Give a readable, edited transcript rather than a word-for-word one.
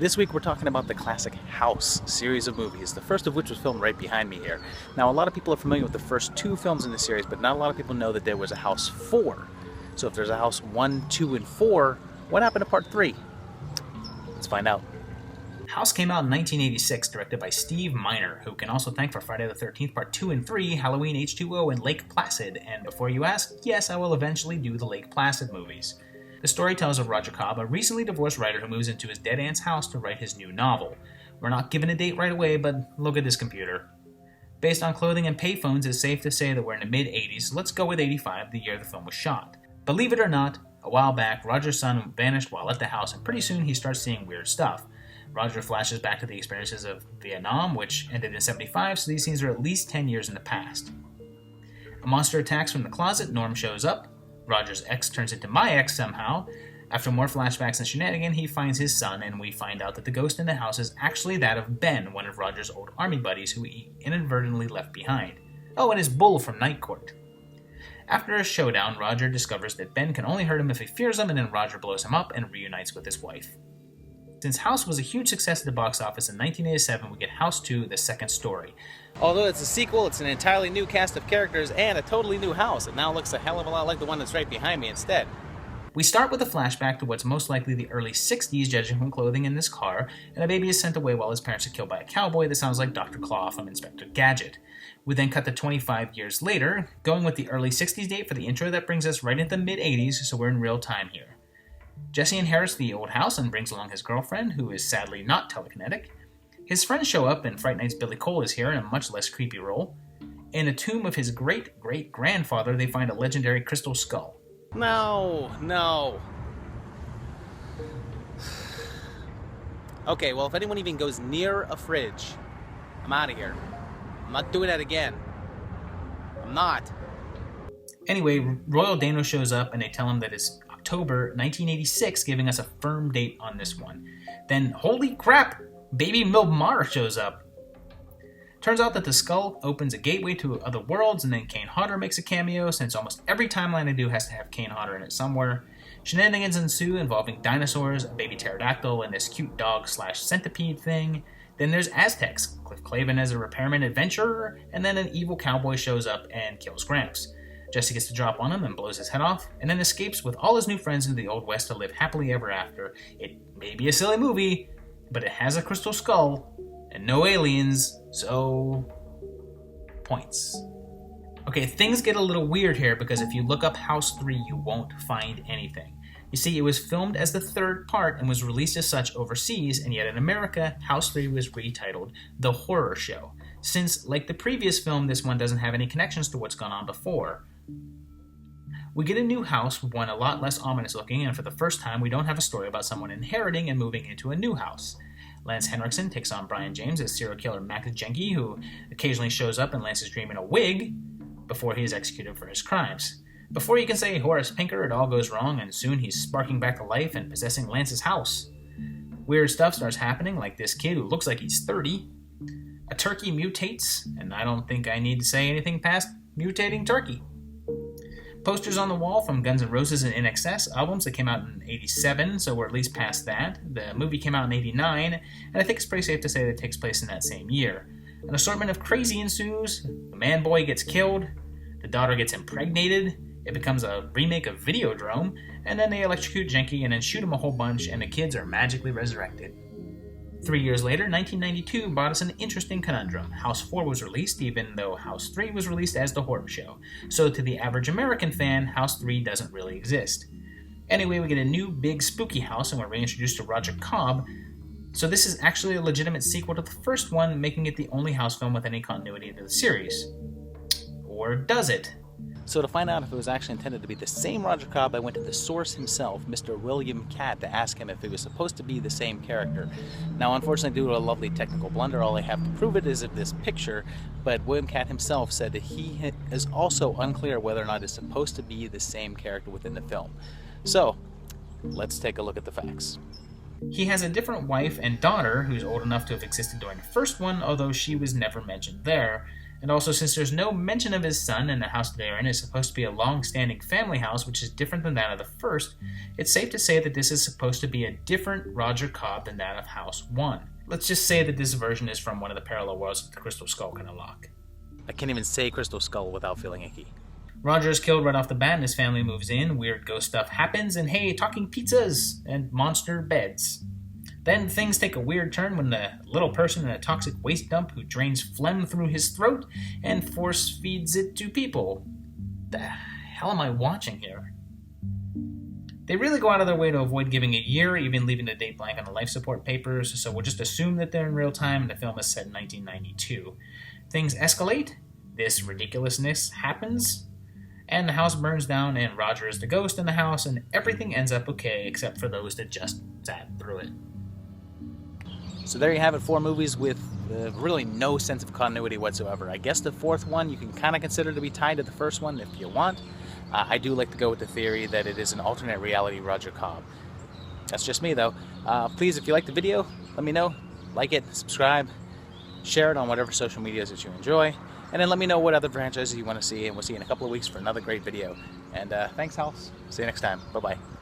This week we're talking about the classic House series of movies, the first of which was filmed right behind me here. Now a lot of people are familiar with the first two films in the series, but not a lot of people know that there was a House 4. So if there's a House 1, 2, and 4, what happened to Part 3? Let's find out. House came out in 1986, directed by Steve Miner, who can also thank for Friday the 13th Part 2 and 3, Halloween H2O, and Lake Placid. And before you ask, yes, I will eventually do the Lake Placid movies. The story tells of Roger Cobb, a recently divorced writer who moves into his dead aunt's house to write his new novel. We're not given a date right away, but look at this computer. Based on clothing and payphones, it's safe to say that we're in the mid-80s, so let's go with 85, the year the film was shot. Believe it or not, a while back, Roger's son vanished while at the house, and pretty soon he starts seeing weird stuff. Roger flashes back to the experiences of Vietnam, which ended in 75, so these scenes are at least 10 years in the past. A monster attacks from the closet, Norm shows up. Roger's ex turns into my ex somehow. After more flashbacks and shenanigans, he finds his son, and we find out that the ghost in the house is actually that of Ben, one of Roger's old army buddies who he inadvertently left behind. Oh, and his bull from Night Court. After a showdown, Roger discovers that Ben can only hurt him if he fears him, and then Roger blows him up and reunites with his wife. Since House was a huge success at the box office in 1987, we get House 2, The Second Story. Although it's a sequel, it's an entirely new cast of characters and a totally new house. It now looks a hell of a lot like the one that's right behind me instead. We start with a flashback to what's most likely the early 60s, judging from clothing in this car, and a baby is sent away while his parents are killed by a cowboy that sounds like Dr. Claw from Inspector Gadget. We then cut to 25 years later, going with the early 60s date for the intro that brings us right into the mid-80s, so we're in real time here. Jesse inherits the old house and brings along his girlfriend, who is sadly not telekinetic. His friends show up, and Fright Night's Billy Cole is here in a much less creepy role. In the tomb of his great-great-grandfather, they find a legendary crystal skull. No. Okay, well, if anyone even goes near a fridge, I'm out of here. I'm not doing that again. I'm not. Anyway, Royal Dano shows up, and they tell him that it's October 1986, giving us a firm date on this one. Then, holy crap, baby Milmar shows up. Turns out that the skull opens a gateway to other worlds, and then Kane Hodder makes a cameo, since almost every timeline I do has to have Kane Hodder in it somewhere. Shenanigans ensue involving dinosaurs, a baby pterodactyl, and this cute dog/centipede thing. Then there's Aztecs, Cliff Clavin as a repairman adventurer, and then an evil cowboy shows up and kills Gramps. Jesse gets to drop on him and blows his head off, and then escapes with all his new friends into the Old West to live happily ever after. It may be a silly movie, but it has a crystal skull, and no aliens, so... points. Okay, things get a little weird here, because if you look up House 3, you won't find anything. You see, it was filmed as the third part and was released as such overseas, and yet in America, House 3 was retitled The Horror Show, since, like the previous film, this one doesn't have any connections to what's gone on before. We get a new house, one a lot less ominous looking, and for the first time we don't have a story about someone inheriting and moving into a new house. Lance Henriksen takes on Brian James as serial killer Max Jenke, who occasionally shows up in Lance's dream in a wig before he is executed for his crimes. Before you can say Horace Pinker, it all goes wrong, and soon he's sparking back to life and possessing Lance's house. Weird stuff starts happening, like this kid who looks like he's 30. A turkey mutates, and I don't think I need to say anything past mutating turkey. Posters on the wall from Guns N' Roses and INXS, albums that came out in 87, so we're at least past that. The movie came out in 89, and I think it's pretty safe to say that it takes place in that same year. An assortment of crazy ensues, the man-boy gets killed, the daughter gets impregnated, it becomes a remake of Videodrome, and then they electrocute Jenke and then shoot him a whole bunch, and the kids are magically resurrected. 3 years later, 1992 brought us an interesting conundrum. House 4 was released, even though House 3 was released as The Horror Show. So to the average American fan, House 3 doesn't really exist. Anyway, we get a new big spooky house, and we're reintroduced to Roger Cobb. So this is actually a legitimate sequel to the first one, making it the only House film with any continuity to the series. Or does it? So to find out if it was actually intended to be the same Roger Cobb, I went to the source himself, Mr. William Catt, to ask him if it was supposed to be the same character. Now, unfortunately, due to a lovely technical blunder, all I have to prove it is of this picture, but William Catt himself said that he is also unclear whether or not it's supposed to be the same character within the film. So, let's take a look at the facts. He has a different wife and daughter, who's old enough to have existed during the first one, although she was never mentioned there. And also, since there's no mention of his son and the house they're in is supposed to be a long-standing family house, which is different than that of the first, it's safe to say that this is supposed to be a different Roger Cobb than that of House 1. Let's just say that this version is from one of the parallel worlds that the Crystal Skull can unlock. I can't even say Crystal Skull without feeling icky. Roger is killed right off the bat and his family moves in, weird ghost stuff happens, and hey, talking pizzas and monster beds. Then things take a weird turn when the little person in a toxic waste dump who drains phlegm through his throat and force feeds it to people. The hell am I watching here? They really go out of their way to avoid giving a year, even leaving the date blank on the life support papers, so we'll just assume that they're in real time and the film is set in 1992. Things escalate, this ridiculousness happens, and the house burns down and Roger is the ghost in the house and everything ends up okay except for those that just sat through it. So there you have it, 4 movies with really no sense of continuity whatsoever. I guess the 4th one you can kind of consider to be tied to the first one if you want. I do like to go with the theory that it is an alternate reality Roger Cobb. That's just me though. Please, if you like the video, let me know. Like it, subscribe, share it on whatever social medias that you enjoy, and then let me know what other franchises you want to see, and we'll see you in a couple of weeks for another great video. And thanks, House. See you next time. Bye-bye.